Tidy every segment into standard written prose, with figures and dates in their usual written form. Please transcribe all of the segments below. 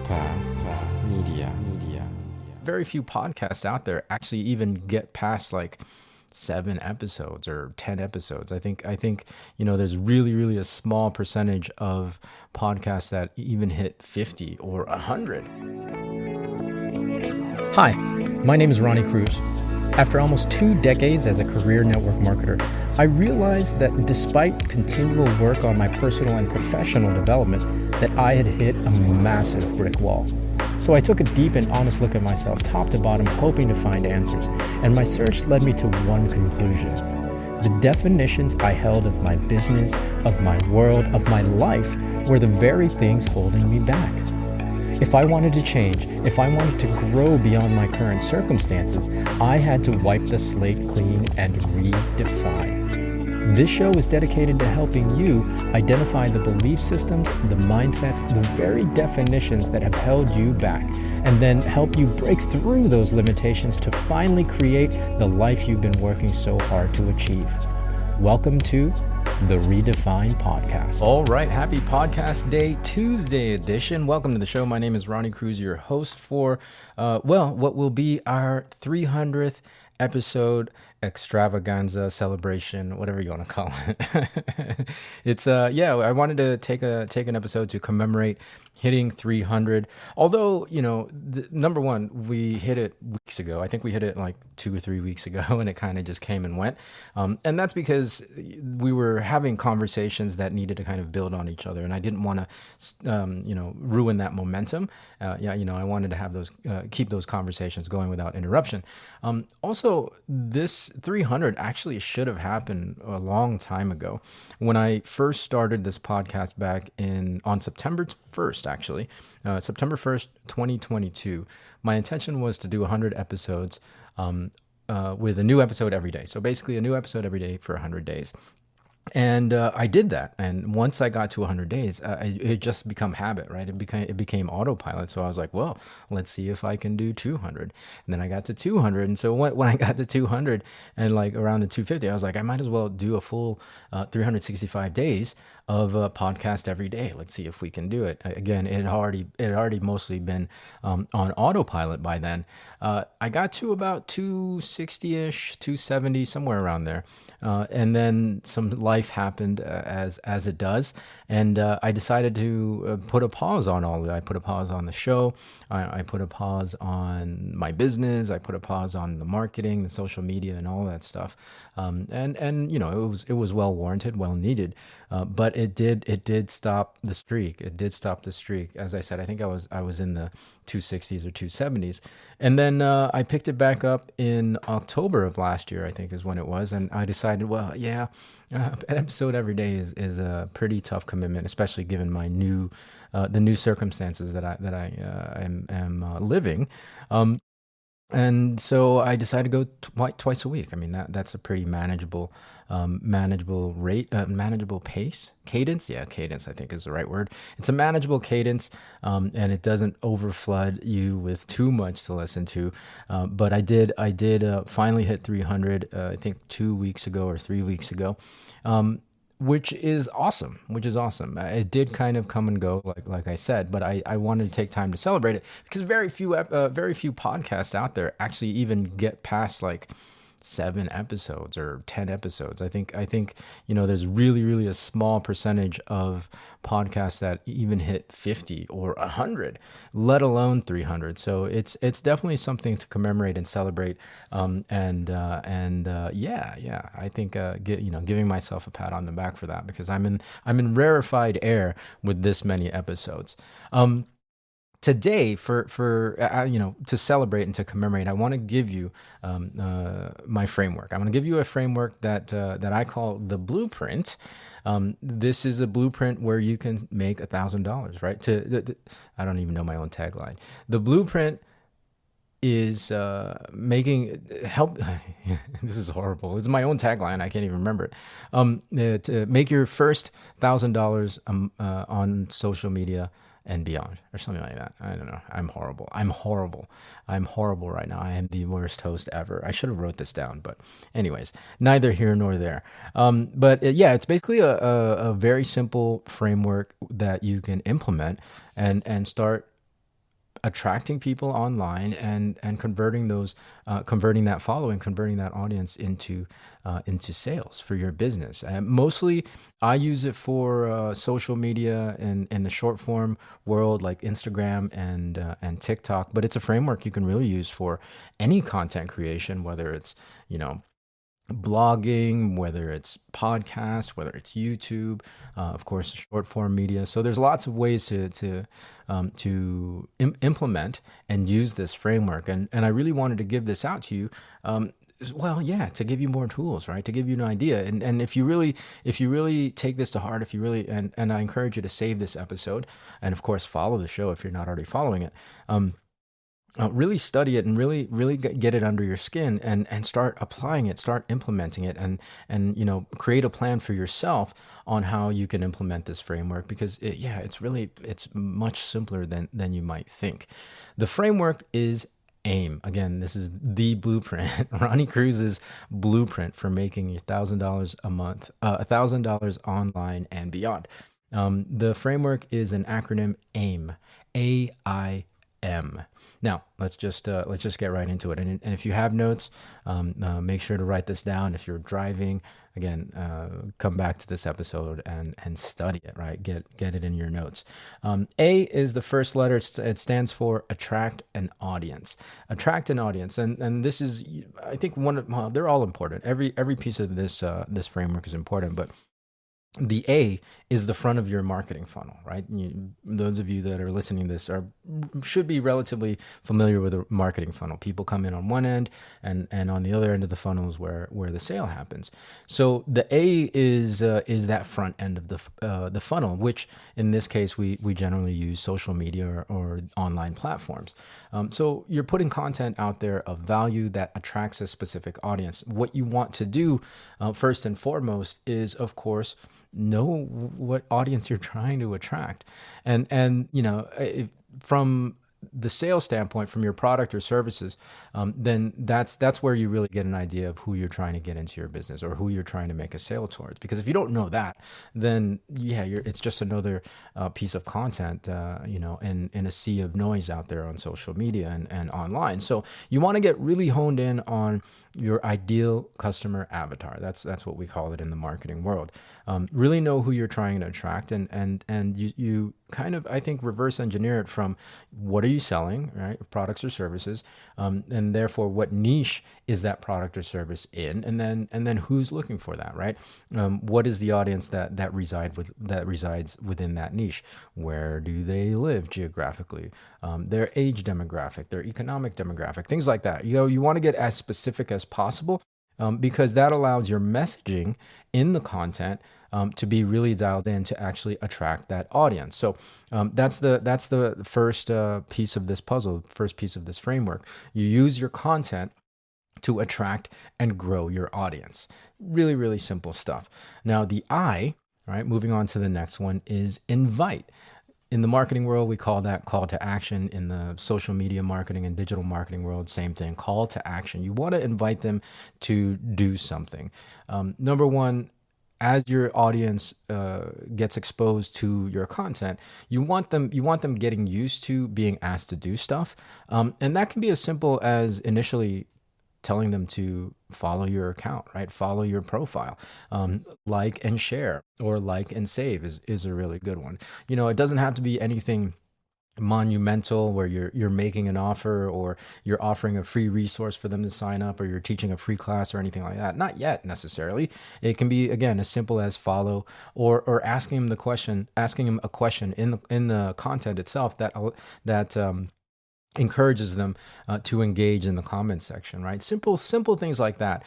Media. Very few podcasts out there actually even get past like 7 episodes or 10 episodes. I think there's really a small percentage of podcasts that even hit 50 or 100. Hi, my name is Ronnie Cruz. After almost 2 decades as a career network marketer, I realized that despite continual work on my personal and professional development, that I had hit a massive brick wall. So I took a deep and honest look at myself, top to bottom, hoping to find answers, and my search led me to one conclusion. The definitions I held of my business, of my world, of my life were the very things holding me back. If I wanted to change, if I wanted to grow beyond my current circumstances, I had to wipe the slate clean and redefine. This show is dedicated to helping you identify the belief systems, the mindsets, the very definitions that have held you back, and then help you break through those limitations to finally create the life you've been working so hard to achieve. Welcome to the Redefine Podcast. All right, happy Podcast Day Tuesday edition. Welcome to the show. My name is Ronnie Cruz, your host for, what will be our 300th episode extravaganza celebration, whatever you want to call it. I wanted to take an episode to commemorate hitting 300. Although, number one, we hit it weeks ago. I think we hit it like 2 or 3 weeks ago, and it kind of just came and went. And that's because we were having conversations that needed to kind of build on each other, and I didn't want to, ruin that momentum. I wanted to have those, keep those conversations going without interruption. Also, this 300 actually should have happened a long time ago. When I first started this podcast back on September 1st, actually, September 1st, 2022, my intention was to do 100 episodes with a new episode every day. So basically a new episode every day for 100 days. And I did that, and once I got to 100 days, it just become habit, right? It became autopilot. So I was like, well, let's see if I can do 200. And then I got to 200, and so when I got to 200 and like around the 250, I was like, I might as well do a full 365 days of a podcast every day. Let's see if we can do it. Again, it had already mostly been on autopilot by then. I got to about 260-ish, 270, somewhere around there. And then some life happened as it does. And I decided to put a pause on all of it. I put a pause on the show. I put a pause on my business. I put a pause on the marketing, the social media, and all that stuff. It was well warranted, well needed. But it did stop the streak. It did stop the streak. As I said, I think I was in the 260s or 270s. And then I picked it back up in October of last year, I think is when it was. And I decided, well, yeah, an episode every day is a pretty tough commitment, especially given my the new circumstances that I am living. And so I decided to go twice a week. I mean, that's a pretty manageable rate, manageable pace, cadence. Yeah, cadence, I think is the right word. It's a manageable cadence, and it doesn't overflood you with too much to listen to. But I did finally hit 300, I think 2 weeks ago or 3 weeks ago. Which is awesome. It did kind of come and go, like I said, but I wanted to take time to celebrate it because very few podcasts out there actually even get past like 7 episodes or 10 episodes. I think there's really a small percentage of podcasts that even hit 50 or 100, let alone 300. So it's definitely something to commemorate and celebrate. I think giving myself a pat on the back for that, because I'm in rarefied air with this many episodes. Today, for to celebrate and to commemorate, I want to give you my framework. I want to give you a framework that I call the blueprint. This is a blueprint where you can make $1,000, right? I don't even know my own tagline. The blueprint is help. This is horrible. It's my own tagline. I can't even remember it. To make your first $1,000 on social media and beyond, or something like that. I don't know. I'm horrible right now. I am the worst host ever. I should have wrote this down, but anyways, neither here nor there. It's basically a very simple framework that you can implement and start attracting people online and converting those converting that following, converting that audience into sales for your business. And mostly I use it for social media and in the short form world like Instagram and TikTok, but it's a framework you can really use for any content creation, whether it's, you know, blogging, whether it's podcasts, whether it's YouTube, of course, short form media. So there's lots of ways to implement and use this framework. And I really wanted to give this out to you. Well, yeah, to give you more tools, right? To give you an idea. And if you really take this to heart, if you really, and I encourage you to save this episode and of course follow the show if you're not already following it. Really study it and really get it under your skin and start applying it, start implementing it, and you know, create a plan for yourself on how you can implement this framework, because it's much simpler than you might think. The framework is AIM. Again, this is the blueprint, Ronnie Cruz's blueprint for making $1,000 a month, $1,000 online and beyond. The framework is an acronym AIM, AIM. Now, let's just get right into it. And if you have notes, make sure to write this down. If you're driving, again, come back to this episode and study it. Right, get it in your notes. A is the first letter. It stands for attract an audience. Attract an audience, and this is, I think, they're all important. Every piece of this framework is important, but the A is the front of your marketing funnel, right? Those of you that are listening to this should be relatively familiar with a marketing funnel. People come in on one end, and on the other end of the funnel is where the sale happens. So the A is that front end of the funnel, which in this case we generally use social media or online platforms. So you're putting content out there of value that attracts a specific audience. What you want to do first and foremost is, of course, know what audience you're trying to attract, and you know, from the sales standpoint, from your product or services, then that's where you really get an idea of who you're trying to get into your business or who you're trying to make a sale towards. Because if you don't know that, then it's just another piece of content, you know, in a sea of noise out there on social media and online. So you want to get really honed in on your ideal customer avatar. That's what we call it in the marketing world. Really know who you're trying to attract, and you kind of, I think, reverse engineer it from what are you selling, right? Products or services, and therefore what niche is that product or service in, and then who's looking for that, right? What is the audience that resides within that niche? Where do they live geographically? Their age demographic, their economic demographic, things like that. You know, you want to get as specific as possible, because that allows your messaging in the content to be really dialed in to actually attract that audience. So that's the first piece of this puzzle, first piece of this framework. You use your content to attract and grow your audience. Really, really simple stuff. Now the I, right, moving on to the next one, is invite. In the marketing world, we call that call to action. In the social media marketing and digital marketing world, same thing, call to action. You want to invite them to do something. Number one, as your audience gets exposed to your content, you want them getting used to being asked to do stuff. And that can be as simple as initially telling them to follow your account, right? Follow your profile, like and share, or like and save is a really good one. You know, it doesn't have to be anything monumental where you're making an offer, or you're offering a free resource for them to sign up, or you're teaching a free class or anything like that. Not yet necessarily. It can be, again, as simple as follow, or asking him a question in the content itself that encourages them to engage in the comment section, right? Simple things like that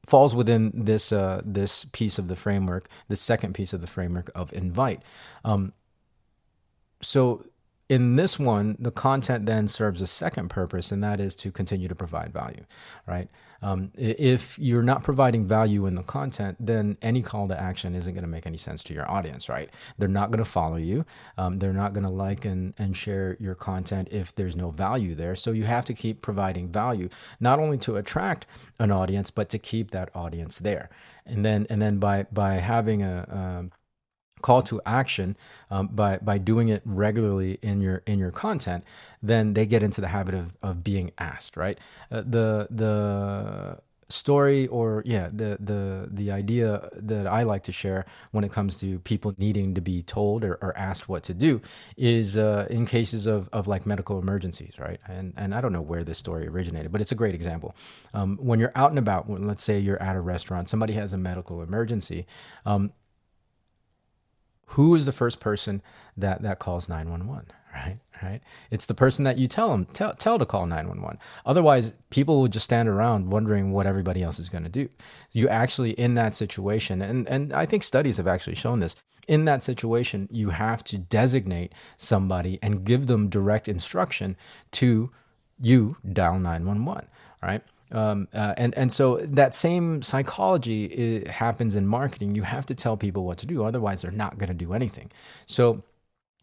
falls within this piece of the framework, the second piece of the framework of invite. So in this one, the content then serves a second purpose, and that is to continue to provide value, right? If you're not providing value in the content, then any call to action isn't going to make any sense to your audience, right? They're not going to follow you. They're not going to like and share your content if there's no value there. So you have to keep providing value, not only to attract an audience, but to keep that audience there. And then by having a call to action by doing it regularly in your content, then they get into the habit of being asked, right? The story, or yeah, the idea that I like to share when it comes to people needing to be told or asked what to do is in cases of like medical emergencies, right? And I don't know where this story originated, but it's a great example. When you're out and about, when, let's say you're at a restaurant, somebody has a medical emergency, who is the first person that calls 911? Right. It's the person that you tell to call 911. Otherwise, people will just stand around wondering what everybody else is going to do. You actually, in that situation, and I think studies have actually shown this, in that situation, you have to designate somebody and give them direct instruction to you dial 911, right? And so that same psychology happens in marketing. You have to tell people what to do, otherwise they're not going to do anything. So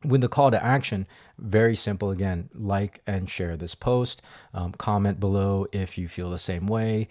with the call to action, very simple again, like and share this post, comment below if you feel the same way,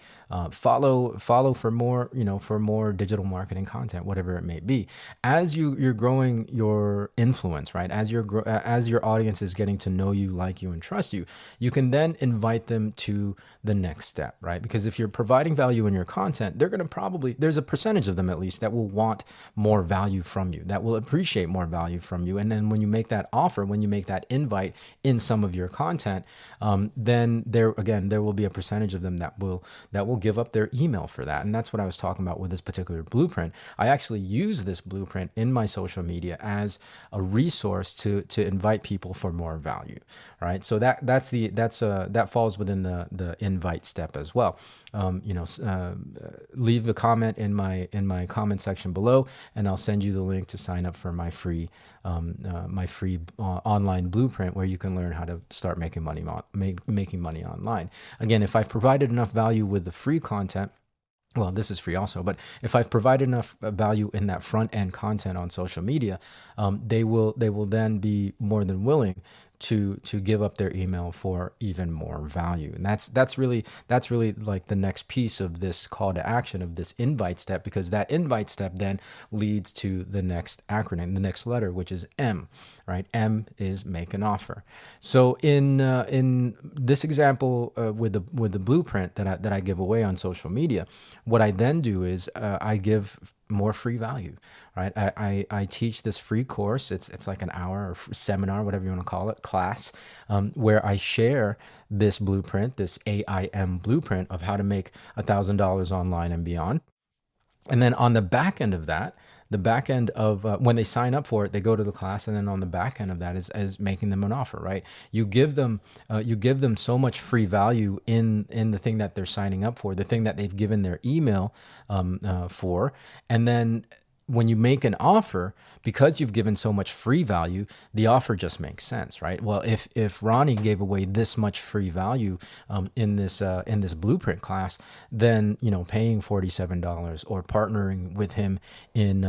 follow for more, for more digital marketing content, whatever it may be. As you're growing your influence, right? As your audience is getting to know you, like you, and trust you, you can then invite them to the next step, right? Because if you're providing value in your content, they're going to there's a percentage of them at least that will want more value from you, that will appreciate more value from you. And then when you make that offer, when you make that invite in some of your content, then there will be a percentage of them that will give up their email for that. And that's what I was talking about with this particular blueprint. I actually use this blueprint in my social media as a resource to invite people for more value, right? So that falls within the invite step as well. Leave the comment in my comment section below, and I'll send you the link to sign up for my free online blueprint, where you can learn how to start making money online. Again, if I've provided enough value with the free content, well, this is free also, but if I've provided enough value in that front end content on social media, they will then be more than willing to give up their email for even more value. And that's really like the next piece of this call to action, of this invite step, because that invite step then leads to the next acronym, the next letter, which is M, right? M is make an offer. So in this example with the blueprint that I give away on social media, what I then do is I give more free value, right? I teach this free course. It's like an hour or seminar, whatever you want to call it, class, where I share this blueprint, this AIM blueprint of how to make $1,000 online and beyond. And then on the back end of that, the back end of when they sign up for it, they go to the class, and then on the back end of that is making them an offer, right? You give them so much free value in the thing that they're signing up for, the thing that they've given their email for, and then when you make an offer, because you've given so much free value, the offer just makes sense, right? Well, if Ronnie gave away this much free value in this blueprint class, then paying $47 or partnering with him in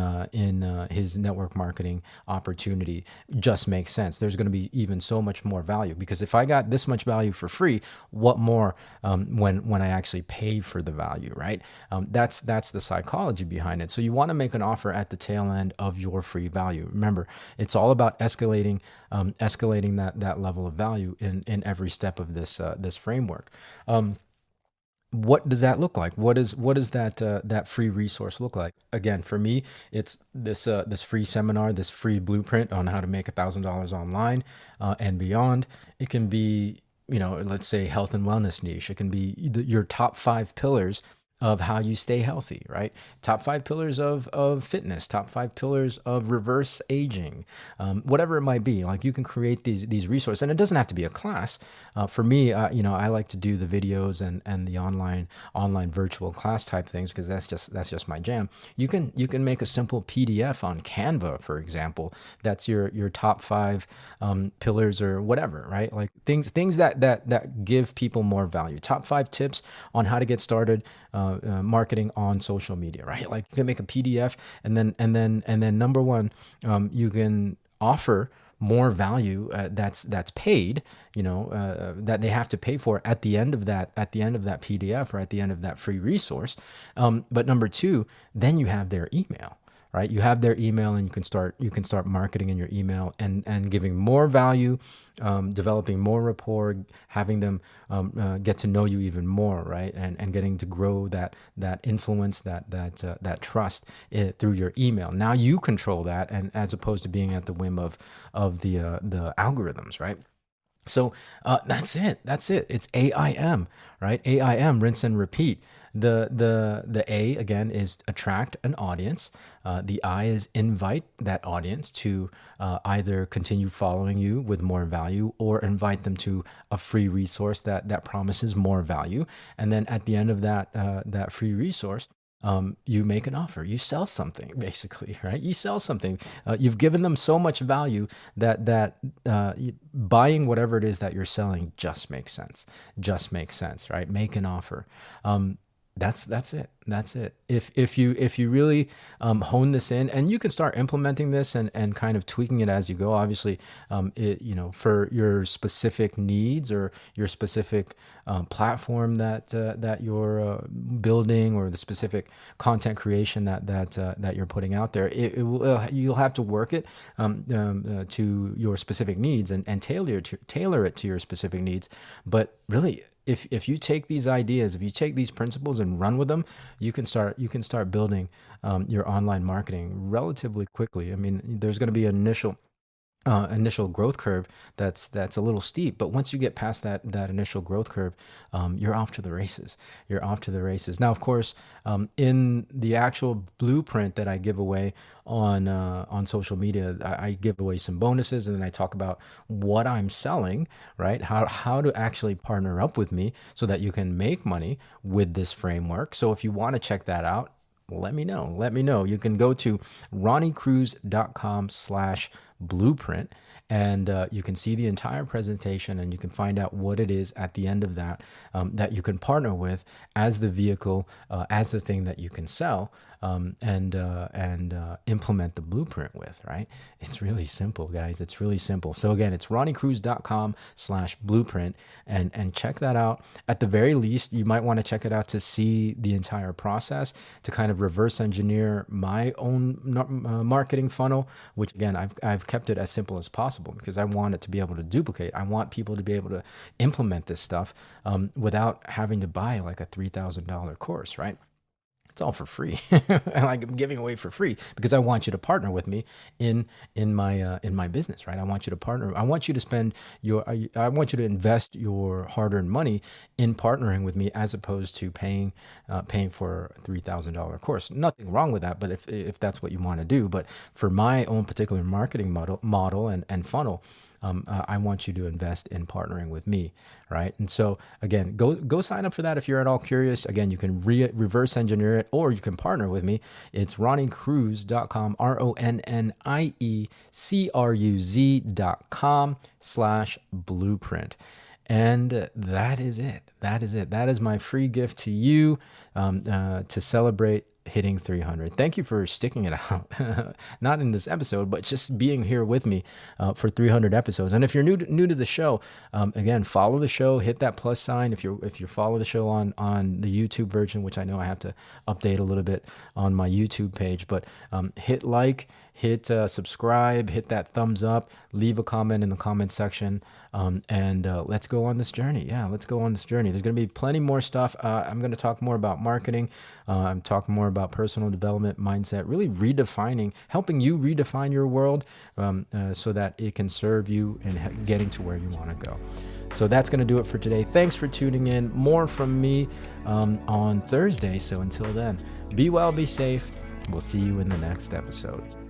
his network marketing opportunity just makes sense. There's going to be even so much more value, because if I got this much value for free, what more when I actually pay for the value, right? That's the psychology behind it. So you want to make an offer at the tail end of your free value. Remember, it's all about escalating that level of value in every step of this framework. What does that look like? What does that free resource look like? Again, for me, it's this free seminar, this free blueprint on how to make $1,000 online and beyond. It can be, let's say health and wellness niche. It can be your top 5 pillars of how you stay healthy, right? Top 5 pillars of fitness, top 5 pillars of reverse aging, whatever it might be. Like, you can create these resources, and it doesn't have to be a class. For me, I like to do the videos and the online virtual class type things, because that's just my jam. You can make a simple PDF on Canva, for example. That's your top 5 pillars or whatever, right? Like things that give people more value. Top 5 tips on how to get started marketing on social media, right? Like, you can make a PDF, and then number one, you can offer more value that's paid, that they have to pay for at the end of that PDF or at the end of that free resource. But number 2, then you have their email, right? You have their email, and you can start marketing in your email and giving more value, developing more rapport, having them get to know you even more, right? And getting to grow that influence, that trust through your email. Now you control that, and as opposed to being at the whim of the algorithms, right? So that's it. It's AIM, right? AIM, rinse and repeat. The A again is attract an audience. The I is invite that audience to either continue following you with more value, or invite them to a free resource that promises more value. And then at the end of that free resource, you make an offer. You sell something, basically, right? You sell something. You've given them so much value that buying whatever it is that you're selling just makes sense. Just makes sense, right? Make an offer. That's it. If you really hone this in, and you can start implementing this and kind of tweaking it as you go. Obviously, for your specific needs or your specific platform that you're building, or the specific content creation that you're putting out there, you'll have to work it to your specific needs and tailor it to your specific needs. But really, if you take these ideas, if you take these principles and run with them, you can start building your online marketing relatively quickly. I mean, there's going to be an initial growth curve that's a little steep, but once you get past that initial growth curve, you're off to the races. Now, of course, in the actual blueprint that I give away on social media, I give away some bonuses, and then I talk about what I'm selling, right? How to actually partner up with me so that you can make money with this framework. So if you want to check that out, let me know. You can go to ronniecruz.com/blueprint, and you can see the entire presentation, and you can find out what it is at the end of that that you can partner with as the vehicle, as the thing that you can sell, and implement the blueprint with, right? It's really simple, guys. It's really simple. So again, it's ronniecruz.com/blueprint, and check that out. At the very least, you might want to check it out to see the entire process, to kind of reverse engineer my own marketing funnel, which again, I've kept it as simple as possible because I want it to be able to duplicate. I want people to be able to implement this stuff without having to buy like a $3,000 course, right? It's all for free. And I'm giving away for free because I want you to partner with me in my business, right? I want you to partner. I want you to invest your hard-earned money in partnering with me, as opposed to paying for a $3,000 course. Nothing wrong with that, but if that's what you want to do. But for my own particular marketing model and funnel, I want you to invest in partnering with me, right? And so again, go sign up for that if you're at all curious. Again, you can reverse engineer it, or you can partner with me. It's ronniecruz.com, ronniecruz.com/blueprint. And that is it. That is my free gift to you to celebrate hitting 300. Thank you for sticking it out, not in this episode, but just being here with me for 300 episodes. And if you're new to the show, again, follow the show, hit that plus sign. If you follow the show on the YouTube version, which I know I have to update a little bit on my YouTube page, but hit like, hit subscribe, hit that thumbs up, leave a comment in the comment section, and let's go on this journey. Yeah, let's go on this journey. There's going to be plenty more stuff. I'm going to talk more about marketing. I'm talking more about personal development, mindset, really helping you redefine your world so that it can serve you in getting to where you want to go. So that's going to do it for today. Thanks for tuning in. More from me on Thursday. So until then, be well, be safe. We'll see you in the next episode.